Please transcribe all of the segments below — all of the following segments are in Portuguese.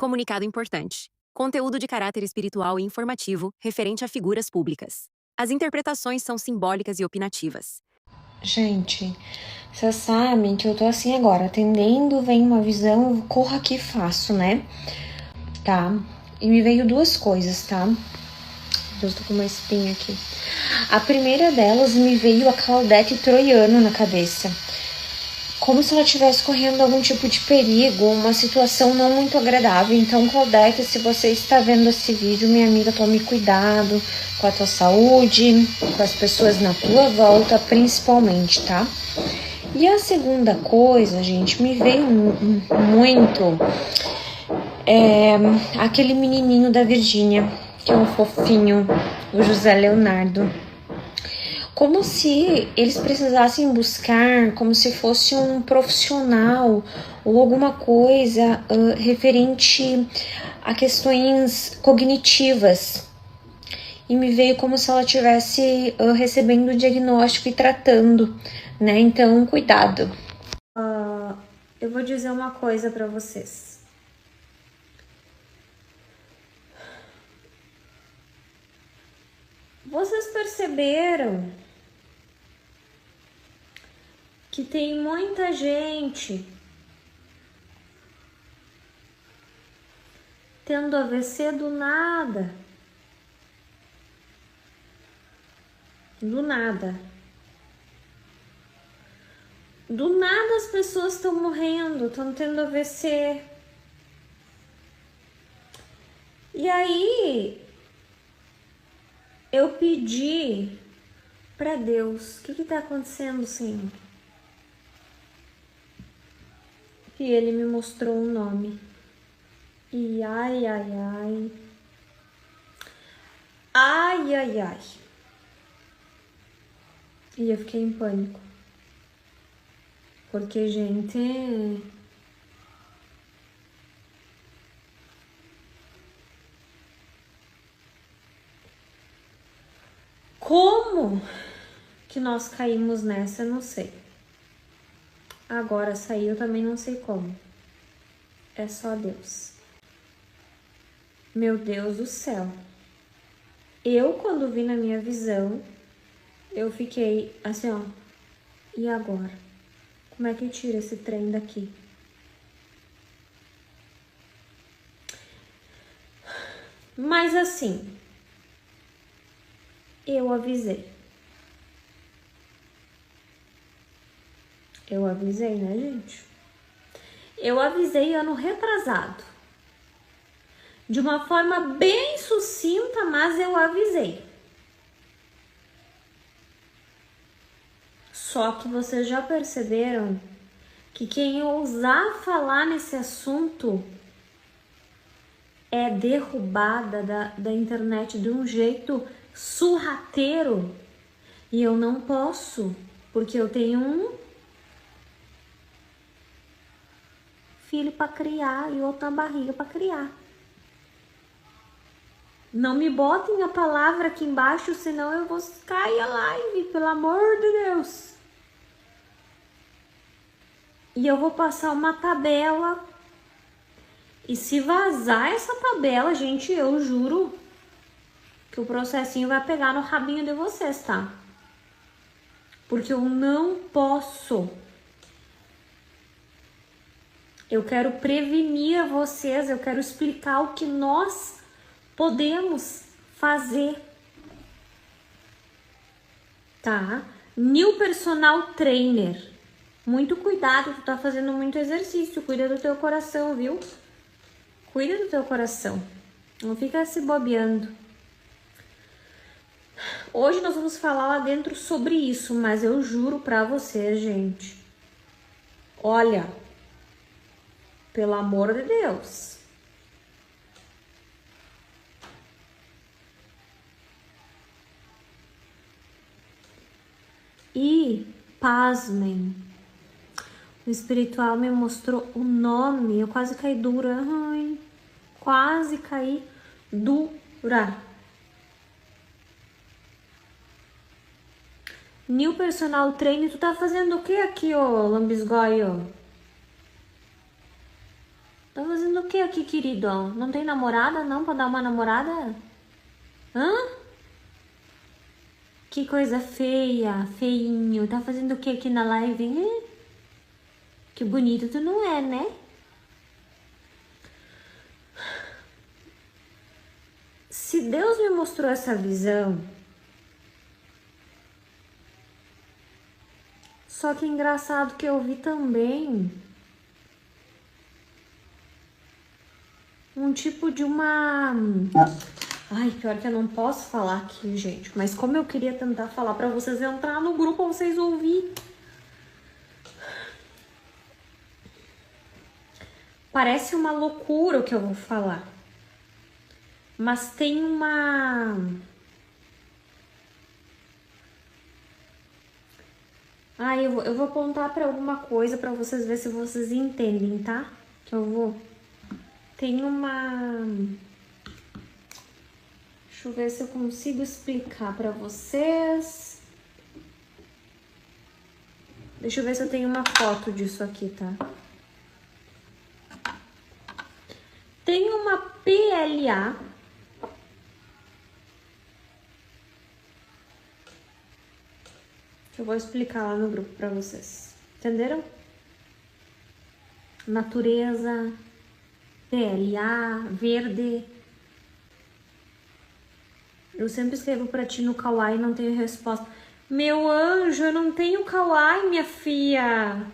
Comunicado importante. Conteúdo de caráter espiritual e informativo referente a figuras públicas. As interpretações são simbólicas e opinativas. Gente, vocês sabem que eu tô assim agora, atendendo, vem uma visão, eu corro aqui e faço, né? Tá? E me veio duas coisas, tá? Eu tô com uma espinha aqui. A primeira delas me veio a Claudete Troiano na cabeça. Como se ela estivesse correndo algum tipo de perigo, uma situação não muito agradável. Então, Claudete, se você está vendo esse vídeo, minha amiga, tome cuidado com a tua saúde, com as pessoas na tua volta, principalmente, tá? E a segunda coisa, gente, me veio muito aquele menininho da Virgínia, que é um fofinho, o José Leonardo. Como se eles precisassem buscar, como se fosse um profissional ou alguma coisa referente a questões cognitivas. E me veio como se ela estivesse recebendo o diagnóstico e tratando, né? Então, cuidado. Eu vou dizer uma coisa para vocês. Vocês perceberam que tem muita gente tendo AVC do nada? Do nada. Do nada as pessoas estão morrendo, estão tendo AVC. E aí eu pedi para Deus, o que está acontecendo, Senhor? E ele me mostrou um nome. E ai, ai, ai. Ai, ai, ai. E eu fiquei em pânico. Porque, gente, como que nós caímos nessa, eu não sei. Agora saiu, também não sei como. É só Deus. Meu Deus do céu. Eu, quando vi na minha visão, eu fiquei assim, ó. E agora? Como é que tira esse trem daqui? Mas assim, eu avisei. Eu avisei, né, gente? Eu avisei ano retrasado. De uma forma bem sucinta, mas eu avisei. Só que vocês já perceberam que quem ousar falar nesse assunto é derrubada da internet de um jeito surrateiro. E eu não posso, porque eu tenho um filho para criar e outro na barriga para criar. Não me botem a palavra aqui embaixo, senão eu vou cair a live, pelo amor de Deus. E eu vou passar uma tabela. E se vazar essa tabela, gente, eu juro que o processinho vai pegar no rabinho de vocês, tá? Porque eu não posso. Eu quero prevenir vocês, eu quero explicar o que nós podemos fazer, tá? New Personal Trainer. Muito cuidado, tu tá fazendo muito exercício, cuida do teu coração, viu? Cuida do teu coração, não fica se bobeando. Hoje nós vamos falar lá dentro sobre isso, mas eu juro pra vocês, gente, olha, pelo amor de Deus, e pasmem, o espiritual me mostrou o nome, eu quase caí dura, ai, quase caí dura. New Personal Trainer, tu tá fazendo o que aqui, ô lambisgoio? Tá fazendo o que aqui, querido? Não tem namorada não pra dar uma namorada? Hã? Que coisa feia, feinho. Tá fazendo o que aqui na live, hein? Que bonito tu não é, né? Se Deus me mostrou essa visão, só que engraçado que eu vi também um tipo de uma... Ai, pior que eu não posso falar aqui, gente. Mas como eu queria tentar falar pra vocês entrar no grupo pra vocês ouvirem. Parece uma loucura o que eu vou falar. Mas tem uma... Ai, eu vou apontar pra alguma coisa pra vocês verem se vocês entendem, tá? Que eu vou... Tem uma... Deixa eu ver se eu consigo explicar pra vocês. Deixa eu ver se eu tenho uma foto disso aqui, tá? Tem uma PLA. Que eu vou explicar lá no grupo pra vocês. Entenderam? Natureza, PLA, verde. Eu sempre escrevo pra ti no Kawaii e não tenho resposta. Meu anjo, eu não tenho Kawaii, minha filha.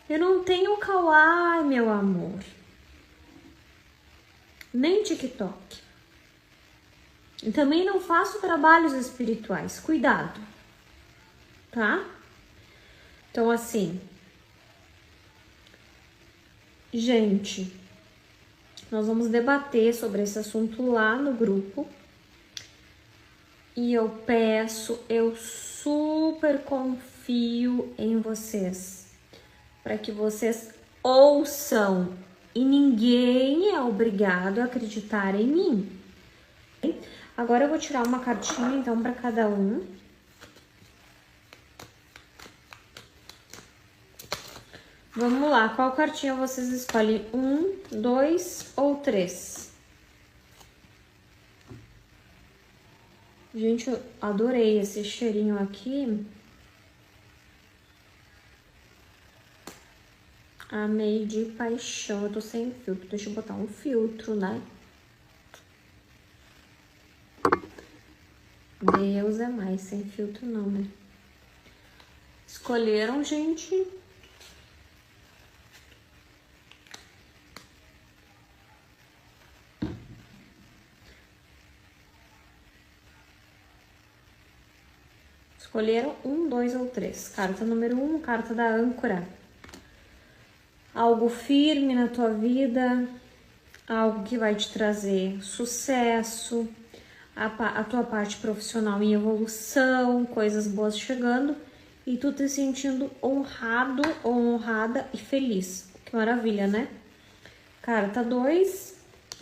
Eu não tenho Kawaii, meu amor. Nem TikTok. E também não faço trabalhos espirituais. Cuidado. Tá? Então, assim... Gente, nós vamos debater sobre esse assunto lá no grupo. E eu peço, eu super confio em vocês, para que vocês ouçam, e ninguém é obrigado a acreditar em mim. Agora eu vou tirar uma cartinha então para cada um. Vamos lá, qual cartinha vocês escolhem? 1, 2 ou 3? Gente, eu adorei esse cheirinho aqui. Amei de paixão. Eu tô sem filtro. Deixa eu botar um filtro, né? Deus é mais. Sem filtro não, né? Escolheram, gente? Escolheram 1, 2 ou 3. Carta número 1, carta da âncora. Algo firme na tua vida, algo que vai te trazer sucesso, a tua parte profissional em evolução, coisas boas chegando e tu te sentindo honrado ou honrada e feliz. Que maravilha, né? Carta 2,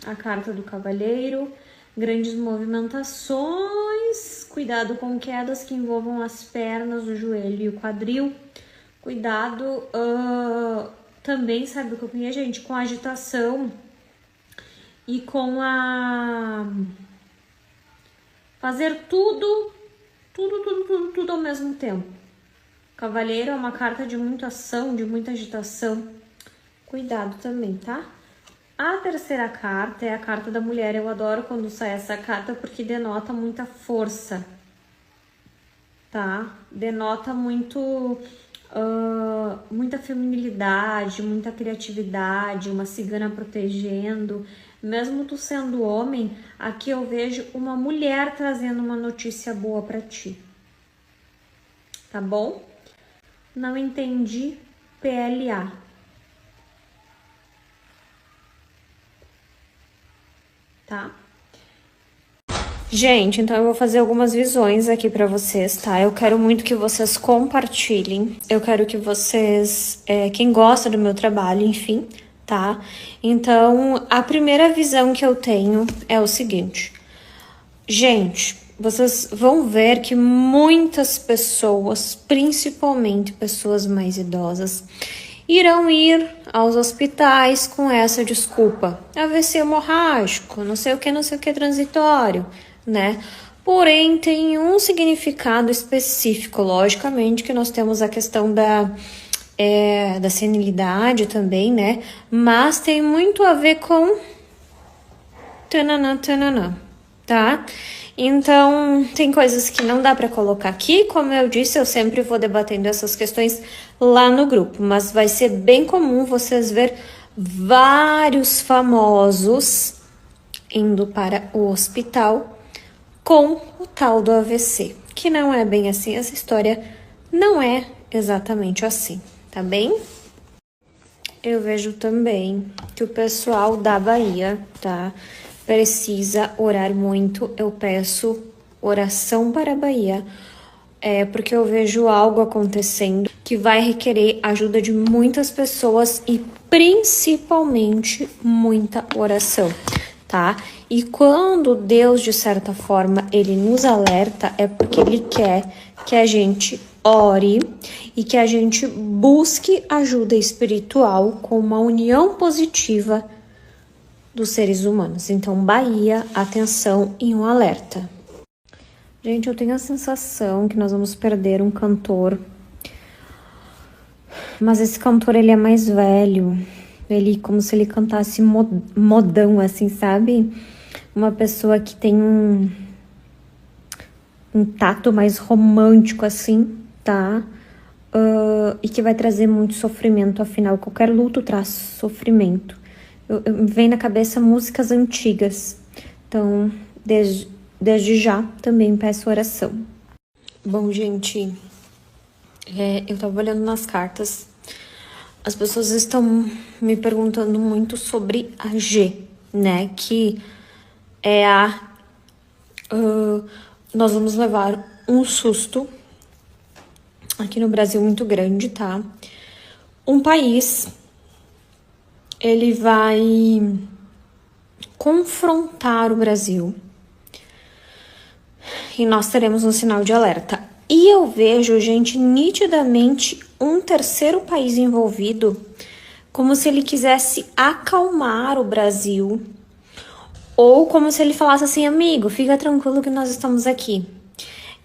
a carta do cavaleiro. Grandes movimentações, cuidado com quedas que envolvam as pernas, o joelho e o quadril. Cuidado também, sabe o que eu conheço, gente? Com a agitação e com a... Fazer tudo ao mesmo tempo. Cavaleiro é uma carta de muita ação, de muita agitação. Cuidado também, tá? A terceira carta é a carta da mulher. Eu adoro quando sai essa carta porque denota muita força, tá? Denota muita feminilidade, muita criatividade, uma cigana protegendo. Mesmo tu sendo homem, aqui eu vejo uma mulher trazendo uma notícia boa pra ti. Tá bom? Não entendi PLA. Tá? Gente, então eu vou fazer algumas visões aqui pra vocês, tá? Eu quero muito que vocês compartilhem. Eu quero que vocês, quem gosta do meu trabalho, enfim, tá? Então, a primeira visão que eu tenho é o seguinte. Gente, vocês vão ver que muitas pessoas, principalmente pessoas mais idosas, irão ir aos hospitais com essa desculpa. AVC hemorrágico, não sei o que transitório, né? Porém, tem um significado específico, logicamente, que nós temos a questão da senilidade também, né? Mas tem muito a ver com tananã, tá? Então, tem coisas que não dá para colocar aqui, como eu disse, eu sempre vou debatendo essas questões lá no grupo, mas vai ser bem comum vocês ver vários famosos indo para o hospital com o tal do AVC, que não é bem assim, essa história não é exatamente assim, tá bem? Eu vejo também que o pessoal da Bahia, tá? Precisa orar muito. Eu peço oração para a Bahia, porque eu vejo algo acontecendo que vai requerer ajuda de muitas pessoas e principalmente muita oração, tá? E quando Deus, de certa forma, ele nos alerta, é porque ele quer que a gente ore e que a gente busque ajuda espiritual com uma união positiva dos seres humanos. Então, Bahia, atenção e um alerta. Gente, eu tenho a sensação que nós vamos perder um cantor, mas esse cantor, ele é mais velho, ele como se ele cantasse modão, assim, sabe? Uma pessoa que tem um tato mais romântico, assim, tá? E que vai trazer muito sofrimento, afinal, qualquer luto traz sofrimento. Vem na cabeça músicas antigas, então desde já também peço oração. Bom, gente, eu tava olhando nas cartas, as pessoas estão me perguntando muito sobre a G, né, que é nós vamos levar um susto aqui no Brasil muito grande, tá? Um país, ele vai confrontar o Brasil e nós teremos um sinal de alerta. E eu vejo, gente, nitidamente um terceiro país envolvido, como se ele quisesse acalmar o Brasil, ou como se ele falasse assim, amigo, fica tranquilo que nós estamos aqui.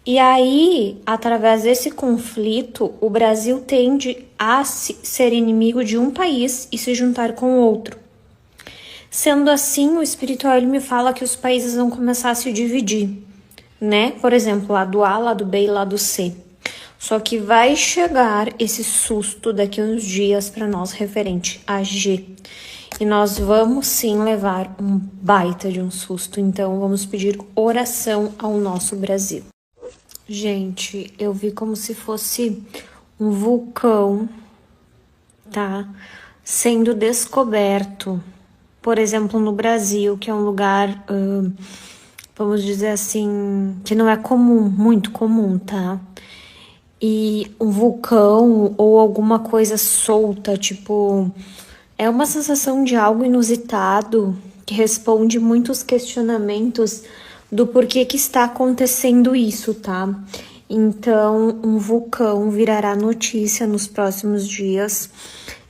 E aí, através desse conflito, o Brasil tende a ser inimigo de um país e se juntar com outro. Sendo assim, o espiritual ele me fala que os países vão começar a se dividir, né? Por exemplo, lado A, lado B e lado C. Só que vai chegar esse susto daqui a uns dias para nós referente a G. E nós vamos sim levar um baita de um susto. Então, vamos pedir oração ao nosso Brasil. Gente, eu vi como se fosse um vulcão, tá? Sendo descoberto. Por exemplo, no Brasil, que é um lugar, vamos dizer assim, que não é comum, muito comum, tá? E um vulcão ou alguma coisa solta, tipo, é uma sensação de algo inusitado que responde muitos questionamentos do porquê que está acontecendo isso, tá? Então, um vulcão virará notícia nos próximos dias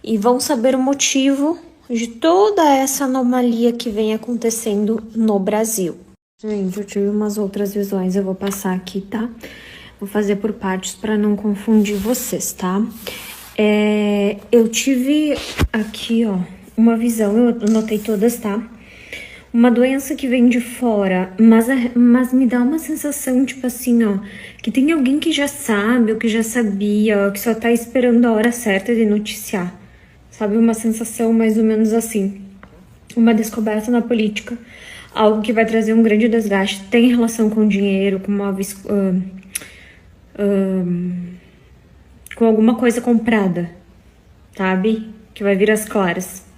e vão saber o motivo de toda essa anomalia que vem acontecendo no Brasil. Gente, eu tive umas outras visões, eu vou passar aqui, tá? Vou fazer por partes para não confundir vocês, tá? Eu tive aqui, ó, uma visão, eu anotei todas, tá? Uma doença que vem de fora, mas me dá uma sensação, tipo assim, ó, que tem alguém que já sabe, ou que já sabia, ó, que só tá esperando a hora certa de noticiar. Sabe, uma sensação mais ou menos assim. Uma descoberta na política, algo que vai trazer um grande desgaste, tem relação com dinheiro, com móveis, com alguma coisa comprada, sabe? Que vai vir às claras.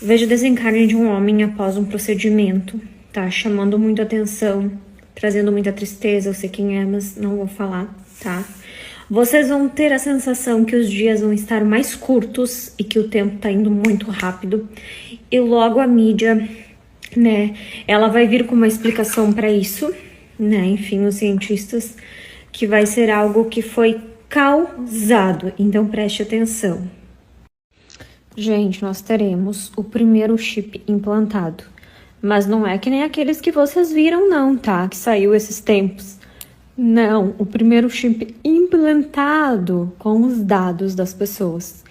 Vejo o desencarne de um homem após um procedimento, tá? Chamando muita atenção, trazendo muita tristeza. Eu sei quem é, mas não vou falar, tá? Vocês vão ter a sensação que os dias vão estar mais curtos e que o tempo tá indo muito rápido. E logo a mídia, né, ela vai vir com uma explicação para isso, né? Enfim, os cientistas, que vai ser algo que foi causado. Então preste atenção. Gente, nós teremos o primeiro chip implantado. Mas não é que nem aqueles que vocês viram, não, tá? Que saiu esses tempos. Não, o primeiro chip implantado com os dados das pessoas.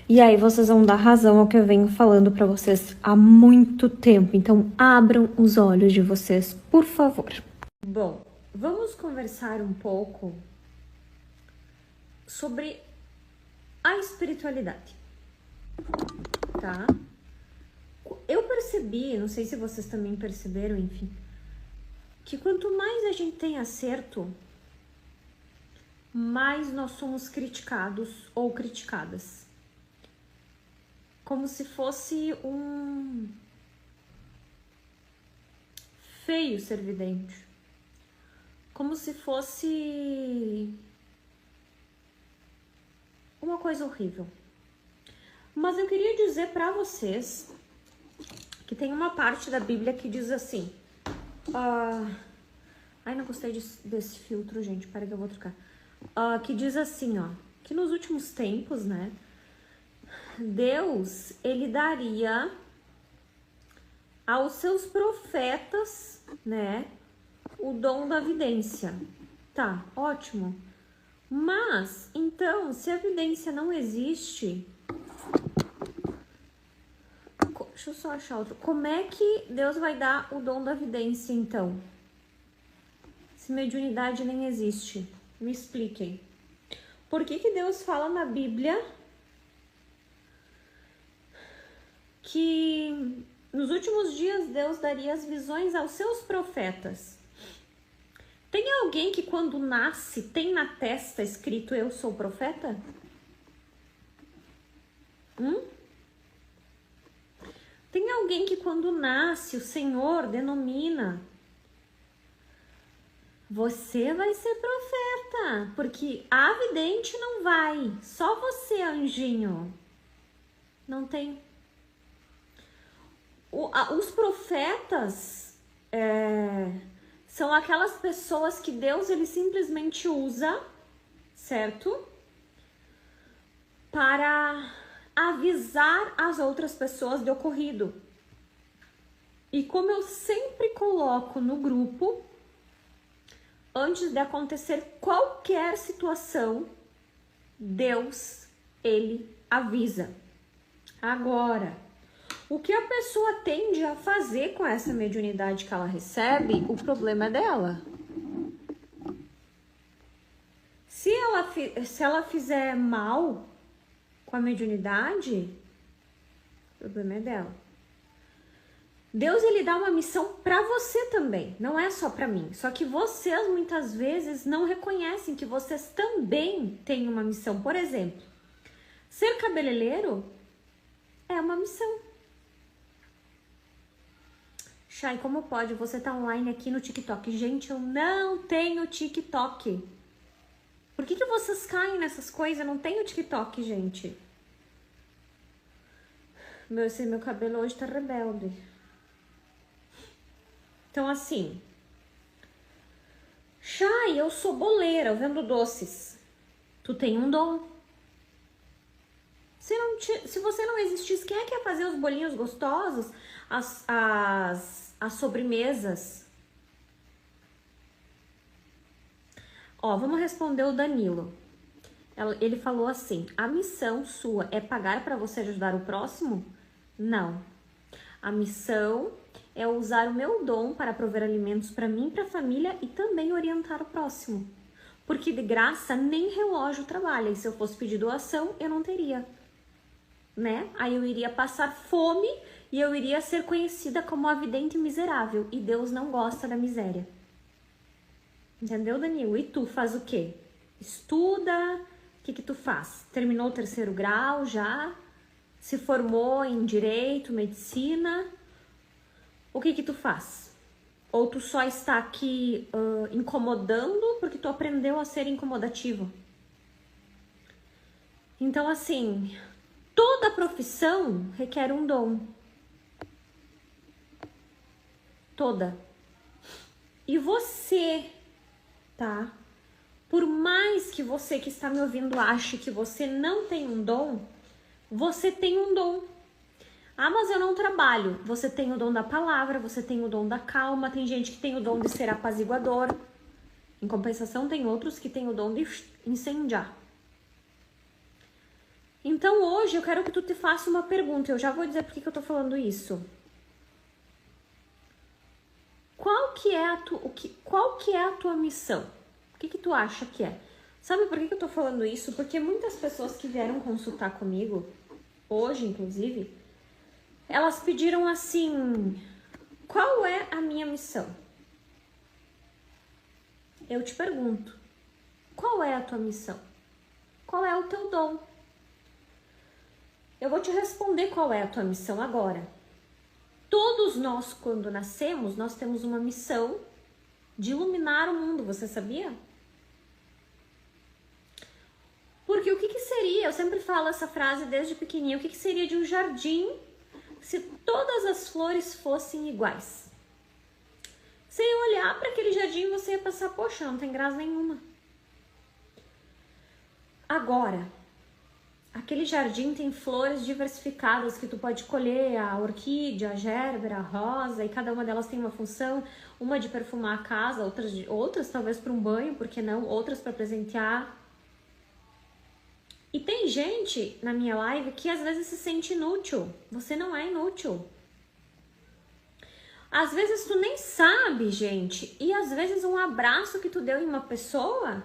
E aí vocês vão dar razão ao que eu venho falando pra vocês há muito tempo. Então abram os olhos de vocês, por favor. Bom, vamos conversar um pouco sobre a espiritualidade, tá? Eu percebi, não sei se vocês também perceberam, enfim, que quanto mais a gente tem acerto, mais nós somos criticados ou criticadas. Como se fosse um feio ser vidente. Como se fosse uma coisa horrível. Mas eu queria dizer pra vocês que tem uma parte da Bíblia que diz assim... Ai, não gostei desse filtro, gente. Pera que eu vou trocar. Que diz assim, ó. Que nos últimos tempos, né? Deus, ele daria aos seus profetas, né? O dom da vidência. Tá, ótimo. Mas, então, se a vidência não existe... Deixa eu só achar outro. Como é que Deus vai dar o dom da vidência, então? Se mediunidade nem existe. Me expliquem. Por que Deus fala na Bíblia que nos últimos dias Deus daria as visões aos seus profetas? Tem alguém que quando nasce tem na testa escrito eu sou profeta? Tem alguém que quando nasce o Senhor denomina: você vai ser profeta, porque a vidente não vai, só você, anjinho. Não tem. Os profetas são aquelas pessoas que Deus ele simplesmente usa, certo? Para avisar as outras pessoas de ocorrido. E como eu sempre coloco no grupo, antes de acontecer qualquer situação, Deus, ele avisa. Agora, o que a pessoa tende a fazer com essa mediunidade que ela recebe, o problema é dela. Se ela fizer mal com a mediunidade, o problema é dela. Deus, ele dá uma missão para você também, não é só para mim. Só que vocês, muitas vezes, não reconhecem que vocês também têm uma missão. Por exemplo, ser cabeleireiro é uma missão. Chay, como pode? Você tá online aqui no TikTok. Gente, eu não tenho TikTok. Por que vocês caem nessas coisas? Eu não tenho TikTok, gente. Meu cabelo hoje tá rebelde. Então, assim... Chay, eu sou boleira, eu vendo doces. Tu tem um dom. Se você não existisse, quem é que ia fazer os bolinhos gostosos? As sobremesas? Ó, vamos responder o Danilo. Ele falou assim: a missão sua é pagar para você ajudar o próximo? Não. A missão é usar o meu dom para prover alimentos para mim, para a família e também orientar o próximo. Porque de graça nem relógio trabalha. E se eu fosse pedir doação, eu não teria. Né? Aí eu iria passar fome e eu iria ser conhecida como a vidente miserável. E Deus não gosta da miséria. Entendeu, Danilo? E tu faz o quê? Estuda? O que tu faz? Terminou o 3º grau já? Se formou em direito, medicina? O que tu faz? Ou tu só está aqui incomodando porque tu aprendeu a ser incomodativo? Então, assim, toda profissão requer um dom. Toda. E você, tá? Por mais que você que está me ouvindo ache que você não tem um dom, Você tem um dom. Ah, mas eu não trabalho. Você tem o dom da palavra, você tem o dom da calma. Tem gente que tem o dom de ser apaziguador. Em compensação, tem outros que têm o dom de incendiar. Então, hoje, eu quero que tu te faça uma pergunta. Eu já vou dizer por que eu tô falando isso. Qual que é a tua missão? O que tu acha que é? Sabe por que eu tô falando isso? Porque muitas pessoas que vieram consultar comigo, hoje, inclusive, elas pediram assim, qual é a minha missão? Eu te pergunto, qual é a tua missão? Qual é o teu dom? Eu vou te responder qual é a tua missão agora. Todos nós, quando nascemos, nós temos uma missão de iluminar o mundo, você sabia? Porque o que seria, eu sempre falo essa frase desde pequenininha, o que seria de um jardim se todas as flores fossem iguais? Você ia olhar para aquele jardim e você ia pensar, poxa, não tem graça nenhuma. Agora, aquele jardim tem flores diversificadas que tu pode colher, a orquídea, a gérbera, a rosa, e cada uma delas tem uma função, uma de perfumar a casa, outras talvez para um banho, por que não? Outras para presentear. E tem gente na minha live que às vezes se sente inútil. Você não é inútil. Às vezes tu nem sabe, gente, e às vezes um abraço que tu deu em uma pessoa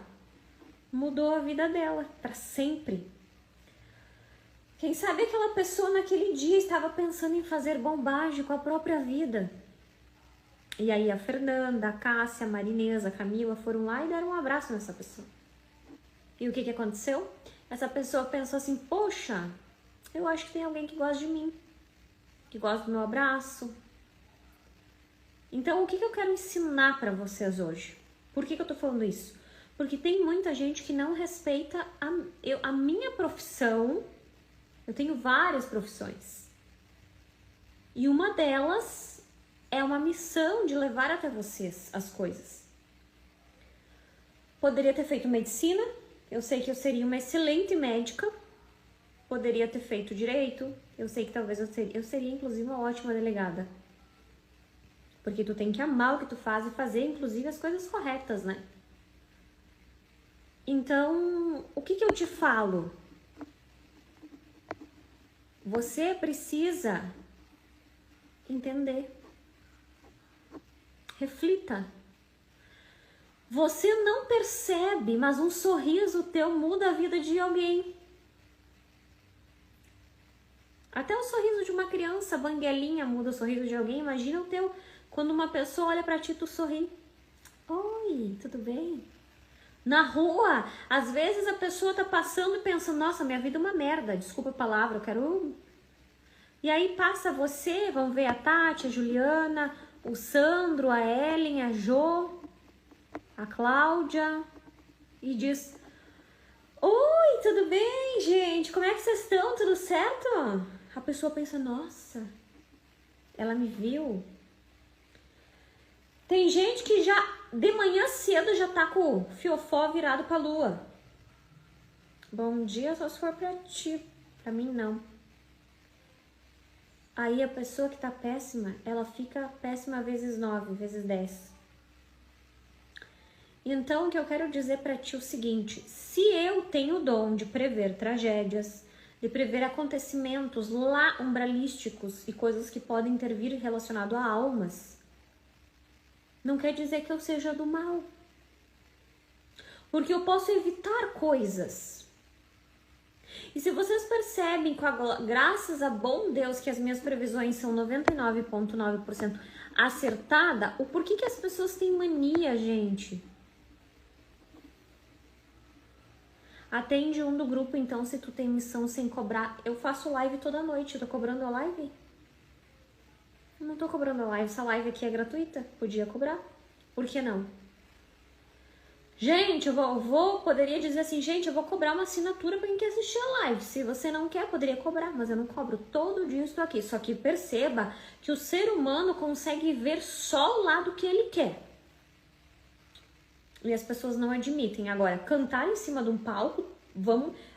mudou a vida dela para sempre. Quem sabe aquela pessoa naquele dia estava pensando em fazer bombagem com a própria vida. E aí a Fernanda, a Cássia, a Marinesa, a Camila foram lá e deram um abraço nessa pessoa. E o que aconteceu? Essa pessoa pensou assim, poxa, eu acho que tem alguém que gosta de mim, que gosta do meu abraço. Então, o que eu quero ensinar para vocês hoje? Por que eu tô falando isso? Porque tem muita gente que não respeita a minha profissão. Eu tenho várias profissões. E uma delas é uma missão de levar até vocês as coisas. Poderia ter feito medicina. Eu sei que eu seria uma excelente médica. Poderia ter feito direito. Eu sei que talvez eu seria inclusive uma ótima delegada. Porque tu tem que amar o que tu faz e fazer, inclusive, as coisas corretas, né? Então, o que eu te falo? Você precisa entender. Reflita. Você não percebe, mas um sorriso teu muda a vida de alguém. Até o sorriso de uma criança banguelinha muda o sorriso de alguém. Imagina o teu, quando uma pessoa olha pra ti, tu sorri. Oi, tudo bem? Na rua, às vezes a pessoa tá passando e pensa, nossa, minha vida é uma merda, desculpa a palavra, eu quero... E aí passa você, vão ver a Tati, a Juliana, o Sandro, a Ellen, a Jo, a Cláudia, e diz, oi, tudo bem, gente? Como é que vocês estão? Tudo certo? A pessoa pensa, nossa, ela me viu. Tem gente que já, de manhã cedo, já tá com o fiofó virado pra lua. Bom dia só se for pra ti, pra mim não. Aí a pessoa que tá péssima, ela fica péssima vezes 9, vezes 10. Então, o que eu quero dizer pra ti é o seguinte, se eu tenho o dom de prever tragédias, de prever acontecimentos lá umbralísticos e coisas que podem intervir relacionado a almas, não quer dizer que eu seja do mal. Porque eu posso evitar coisas. E se vocês percebem, graças a bom Deus, que as minhas previsões são 99,9% acertada, o porquê que as pessoas têm mania, gente? Atende um do grupo, então, se tu tem missão sem cobrar. Eu faço live toda noite. Eu tô cobrando a live? Eu não tô cobrando a live. Essa live aqui é gratuita. Podia cobrar. Por que não? Gente, poderia dizer assim, gente, eu vou cobrar uma assinatura pra quem quer assistir a live. Se você não quer, poderia cobrar, mas eu não cobro. Todo dia eu estou aqui. Só que perceba que o ser humano consegue ver só o lado que ele quer. E as pessoas não admitem. Agora, cantar em cima de um palco,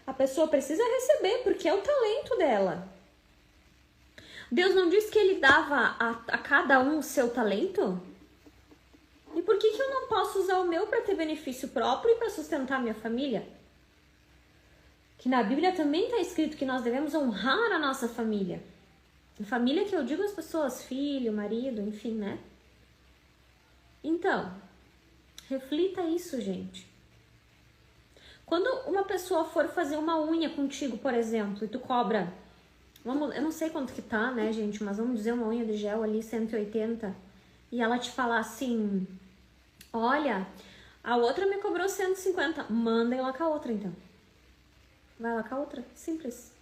A pessoa precisa receber, porque é o talento dela. Deus não disse que ele dava a cada um o seu talento? E por que eu não posso usar o meu para ter benefício próprio e para sustentar minha família? Que na Bíblia também está escrito que nós devemos honrar a nossa família. Família que eu digo as pessoas, filho, marido, enfim, né? Então, reflita isso, gente. Quando uma pessoa for fazer uma unha contigo, por exemplo, e tu cobra, eu não sei quanto que tá, né, gente, mas vamos dizer uma unha de gel ali, 180, e ela te falar assim, olha, a outra me cobrou 150, manda ir lá com a outra, então. Vai lá com a outra, simples.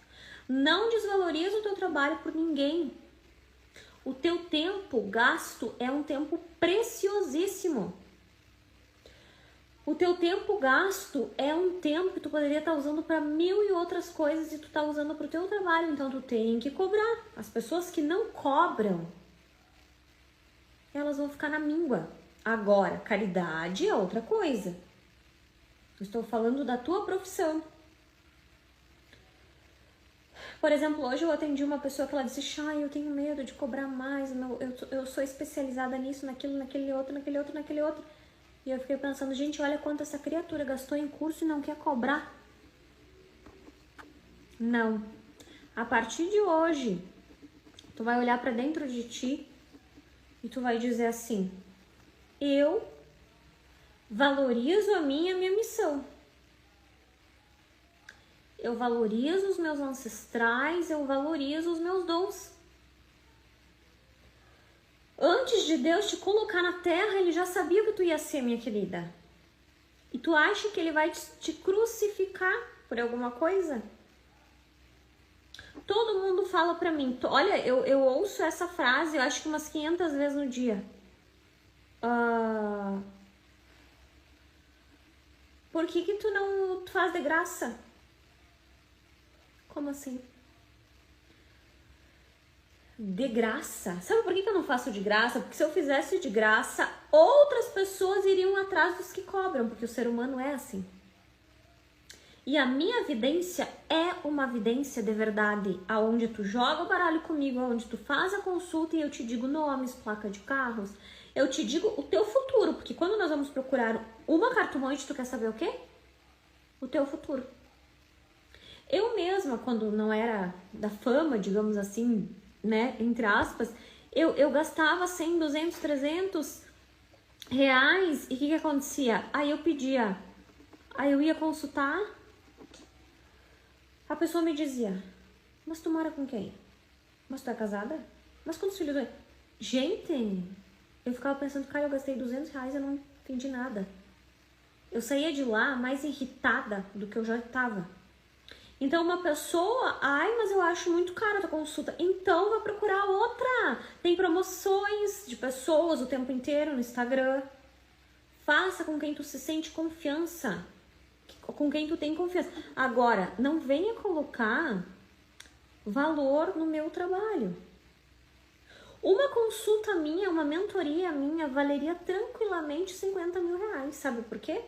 Não desvaloriza o teu trabalho por ninguém. O teu tempo gasto é um tempo preciosíssimo. O teu tempo gasto é um tempo que tu poderia estar usando para 1000 e outras coisas e tu tá usando para o teu trabalho, então tu tem que cobrar. As pessoas que não cobram, elas vão ficar na míngua. Agora, caridade é outra coisa. Eu estou falando da tua profissão. Por exemplo, hoje eu atendi uma pessoa que ela disse, eu tenho medo de cobrar mais, eu sou especializada nisso, naquilo, naquele outro. E eu fiquei pensando, gente, olha quanto essa criatura gastou em curso e não quer cobrar. Não. A partir de hoje, tu vai olhar pra dentro de ti e tu vai dizer assim, eu valorizo a minha missão. Eu valorizo os meus ancestrais, eu valorizo os meus dons. Antes de Deus te colocar na terra, ele já sabia o que tu ia ser, minha querida. E tu acha que ele vai te crucificar por alguma coisa? Todo mundo fala pra mim, olha, eu ouço essa frase, eu acho que umas 500 vezes no dia. Por que tu não faz de graça? Como assim? De graça? Sabe por que eu não faço de graça? Porque se eu fizesse de graça, outras pessoas iriam atrás dos que cobram, porque o ser humano é assim. E a minha vidência é uma vidência de verdade, aonde tu joga o baralho comigo, aonde tu faz a consulta e eu te digo nomes, placa de carros, eu te digo o teu futuro, porque quando nós vamos procurar uma cartomante, tu quer saber o quê? O teu futuro. Eu mesma, quando não era da fama, digamos assim, né, entre aspas, eu gastava 100, 200, 300 reais e o que acontecia? Aí eu pedia, aí eu ia consultar, a pessoa me dizia, mas tu mora com quem? Mas tu é casada? Mas quantos filhos é? Gente, eu ficava pensando, cara, eu gastei 200 reais e eu não entendi nada. Eu saía de lá mais irritada do que eu já estava. Então uma pessoa, mas eu acho muito cara a tua consulta. Então vai procurar outra. Tem promoções de pessoas o tempo inteiro no Instagram. Faça com quem tu se sente confiança. Com quem tu tem confiança. Agora, não venha colocar valor no meu trabalho. Uma consulta minha, uma mentoria minha, valeria tranquilamente 50 mil reais. Sabe por quê?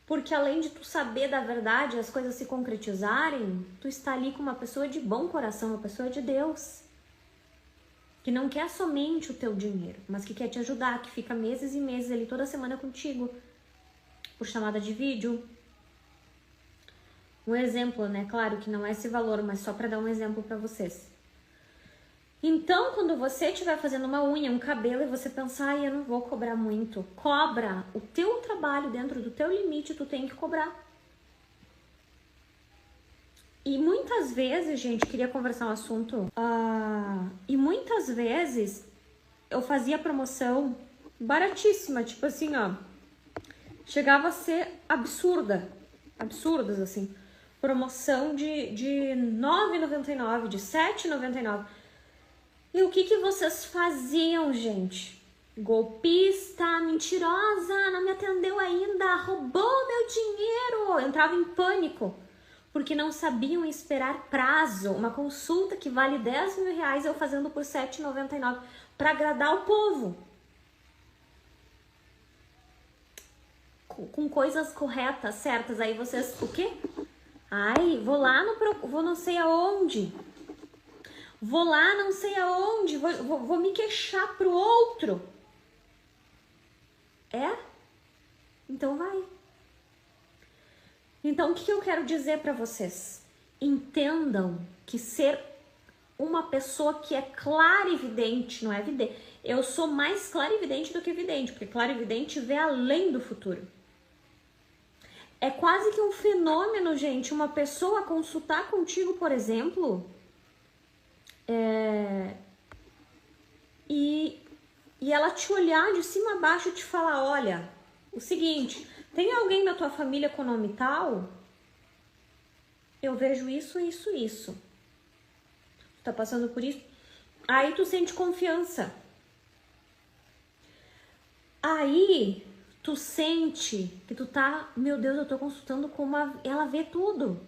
Porque além de tu saber da verdade, as coisas se concretizarem, tu está ali com uma pessoa de bom coração, uma pessoa de Deus. Que não quer somente o teu dinheiro, mas que quer te ajudar, que fica meses e meses ali toda semana contigo, por chamada de vídeo. Um exemplo, né? Claro que não é esse valor, mas só para dar um exemplo para vocês. Então, quando você estiver fazendo uma unha, um cabelo, e você pensar, eu não vou cobrar muito, cobra. O teu trabalho dentro do teu limite, tu tem que cobrar. E muitas vezes, gente, queria conversar um assunto, e muitas vezes eu fazia promoção baratíssima, tipo assim, chegava a ser absurdas, assim, promoção de R$ 9,99, de R$ 7,99. E o que vocês faziam, gente? Golpista, mentirosa, não me atendeu ainda, roubou meu dinheiro. Eu entrava em pânico, porque não sabiam esperar prazo. Uma consulta que vale 10 mil reais eu fazendo por R$ 7,99 para agradar o povo. Com coisas corretas, certas. Aí vocês, o quê? Ai, vou não sei aonde. Vou lá não sei aonde, vou me queixar pro outro. É? Então vai. Então o que eu quero dizer para vocês? Entendam que ser uma pessoa que é clarividente, não é vidente. Eu sou mais clarividente do que vidente, porque clarividente vê além do futuro. É quase que um fenômeno, gente, uma pessoa consultar contigo, por exemplo, e ela te olhar de cima a baixo e te falar, olha, o seguinte, tem alguém da tua família com nome tal? Eu vejo isso, isso, isso. Tu tá passando por isso? Aí tu sente confiança. Aí tu sente que tu tá, meu Deus, eu tô consultando com ela vê tudo.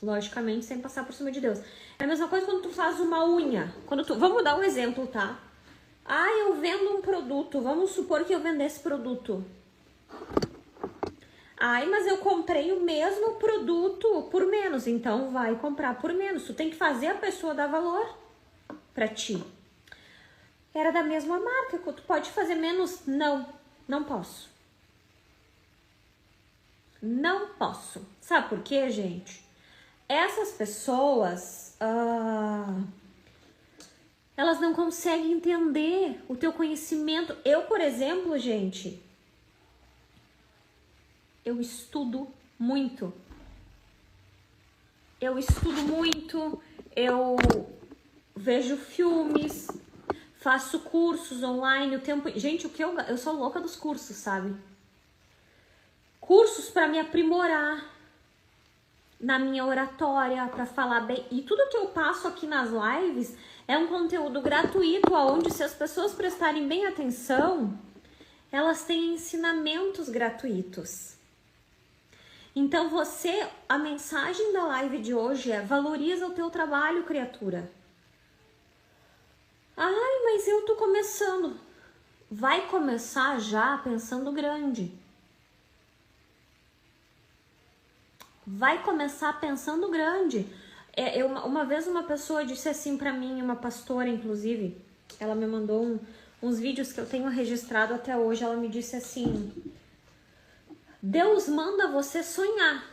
Logicamente, sem passar por cima de Deus. É a mesma coisa quando tu faz uma unha. Vamos dar um exemplo, tá? Eu vendo um produto. Vamos supor que eu vendesse produto. Mas eu comprei o mesmo produto por menos. Então vai comprar por menos. Tu tem que fazer a pessoa dar valor pra ti. Era da mesma marca. Tu pode fazer menos? Não posso. Não posso. Sabe por quê, gente? Essas pessoas, elas não conseguem entender o teu conhecimento. Eu, por exemplo, gente, eu estudo muito. Eu vejo filmes, faço cursos online o tempo. Gente, eu sou louca dos cursos, sabe? Cursos para me aprimorar na minha oratória, para falar bem. E tudo que eu passo aqui nas lives é um conteúdo gratuito, onde se as pessoas prestarem bem atenção, elas têm ensinamentos gratuitos. Então a mensagem da live de hoje é: valoriza o teu trabalho, criatura. Mas eu tô começando. Vai começar já pensando grande. Vai começar pensando grande. Uma vez uma pessoa disse assim pra mim, uma pastora inclusive, ela me mandou uns vídeos que eu tenho registrado até hoje. Ela me disse assim: Deus manda você sonhar.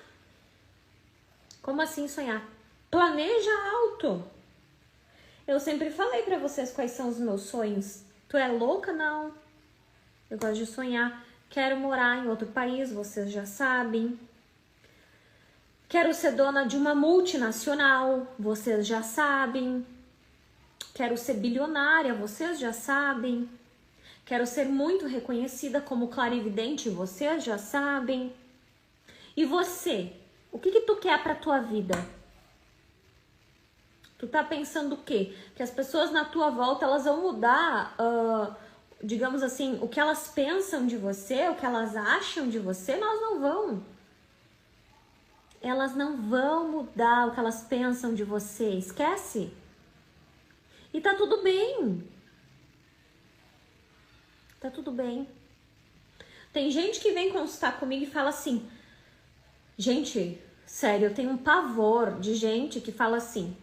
Como assim sonhar? Planeja alto. Eu sempre falei pra vocês quais são os meus sonhos. Tu é louca? Não. Eu gosto de sonhar. Quero morar em outro país, vocês já sabem. Quero ser dona de uma multinacional, vocês já sabem. Quero ser bilionária, vocês já sabem. Quero ser muito reconhecida como clarividente, vocês já sabem. E você? O que tu quer pra tua vida? Tu tá pensando o quê? Que as pessoas na tua volta, elas vão mudar, digamos assim, o que elas pensam de você, o que elas acham de você? Elas não vão. Elas não vão mudar o que elas pensam de você. Esquece. E tá tudo bem. Tá tudo bem. Tem gente que vem consultar comigo e fala assim... Gente, sério, eu tenho um pavor de gente que fala assim...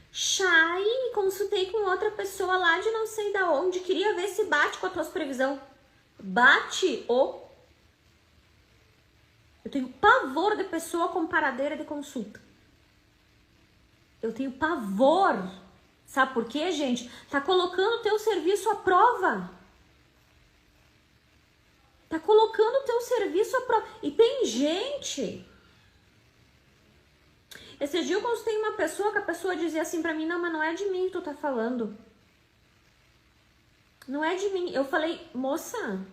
Chay, consultei com outra pessoa lá de não sei da onde. Queria ver se bate com as tuas previsões. Bate ou... Eu tenho pavor de pessoa comparadeira de consulta. Eu tenho pavor. Sabe por quê, gente? Tá colocando o teu serviço à prova. Tá colocando o teu serviço à prova. E tem gente... Esse dia eu consultei uma pessoa que a pessoa dizia assim pra mim: não, mas não é de mim que tu tá falando. Não é de mim. Eu falei: moça,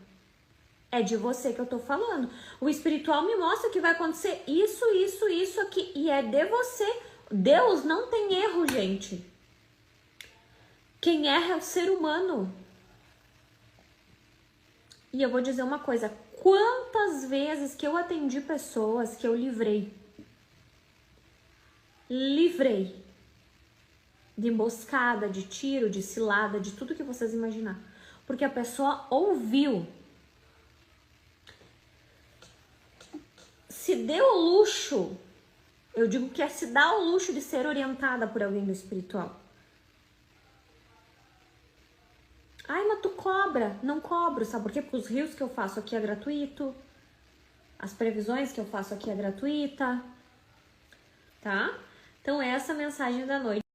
é de você que eu tô falando. O espiritual me mostra que vai acontecer isso, isso, isso aqui. E é de você. Deus não tem erro, gente. Quem erra é o ser humano. E eu vou dizer uma coisa. Quantas vezes que eu atendi pessoas que eu livrei de emboscada, de tiro, de cilada, de tudo que vocês imaginar. Porque a pessoa ouviu. Se deu o luxo Eu digo que é se dar o luxo de ser orientada por alguém do espiritual. Ai, mas tu cobra. Não cobro, sabe por quê? Porque os rios que eu faço aqui é gratuito. As previsões que eu faço aqui é gratuita. Tá? Então essa é a mensagem da noite.